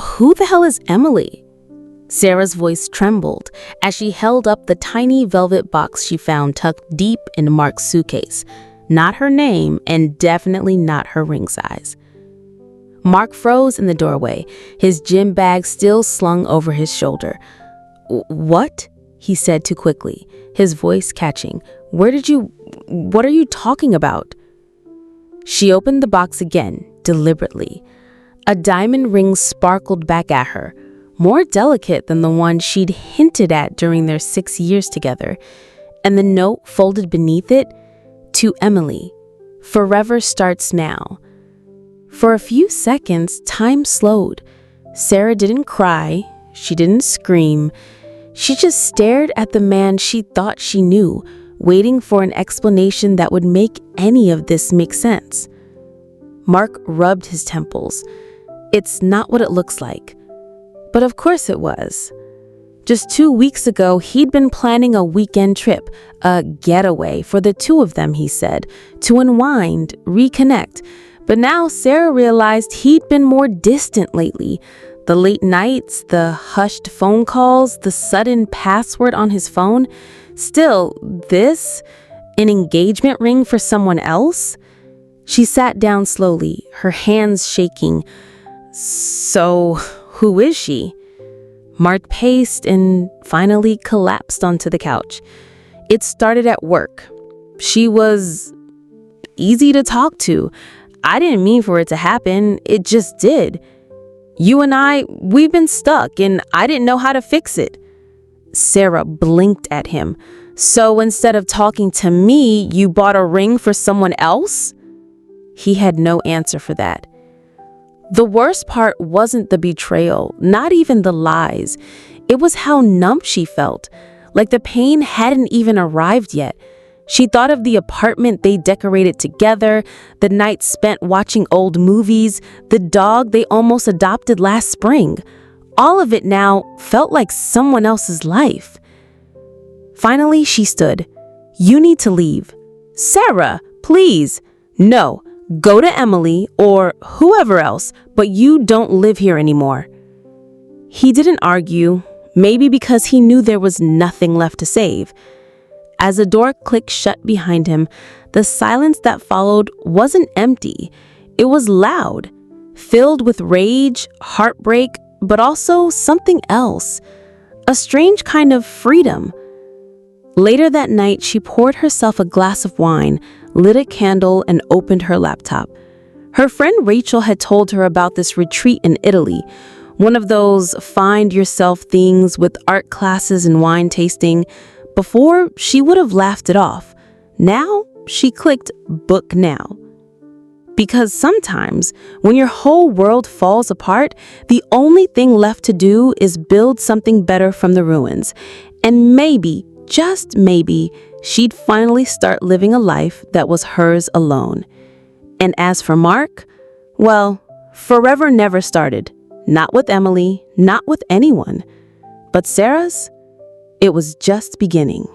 Who the hell is Emily? Sarah's voice trembled as she held up the tiny velvet box she found tucked deep in Mark's suitcase. Not her name, and definitely not her ring size. Mark froze in the doorway, his gym bag still slung over his shoulder. What? He said too quickly, his voice catching. What are you talking about? She opened the box again, deliberately. A diamond ring sparkled back at her, more delicate than the one she'd hinted at during their 6 years together. And the note folded beneath it, to Emily, forever starts now. For a few seconds, time slowed. Sarah didn't cry, she didn't scream. She just stared at the man she thought she knew, waiting for an explanation that would make any of this make sense. Mark rubbed his temples. It's not what it looks like. But of course it was. Just 2 weeks ago, he'd been planning a weekend trip, a getaway for the two of them, he said, to unwind, reconnect. But now Sarah realized he'd been more distant lately. The late nights, the hushed phone calls, the sudden password on his phone. Still, this? An engagement ring for someone else? She sat down slowly, her hands shaking. So, who is she? Mark paced and finally collapsed onto the couch. It started at work. She was easy to talk to. I didn't mean for it to happen. It just did. You and we've been stuck, and I didn't know how to fix it. Sarah blinked at him. So instead of talking to me, you bought a ring for someone else? He had no answer for that. The worst part wasn't the betrayal, not even the lies. It was how numb she felt, like the pain hadn't even arrived yet. She thought of the apartment they decorated together, the nights spent watching old movies, the dog they almost adopted last spring. All of it now felt like someone else's life. Finally, she stood. You need to leave. Sarah, please. No. Go to Emily or whoever else, but you don't live here anymore. He didn't argue, maybe because he knew there was nothing left to save. As the door clicked shut behind him, the silence that followed wasn't empty. It was loud, filled with rage, heartbreak, but also something else. A strange kind of freedom. Later that night, she poured herself a glass of wine, lit a candle, and opened her laptop. Her friend Rachel had told her about this retreat in Italy, one of those find yourself things with art classes and wine tasting. Before, she would have laughed it off. Now, she clicked book now. Because sometimes, when your whole world falls apart, the only thing left to do is build something better from the ruins. And maybe, just maybe, she'd finally start living a life that was hers alone. And as for Mark, well, forever never started. Not with Emily, not with anyone. But Sarah's, it was just beginning.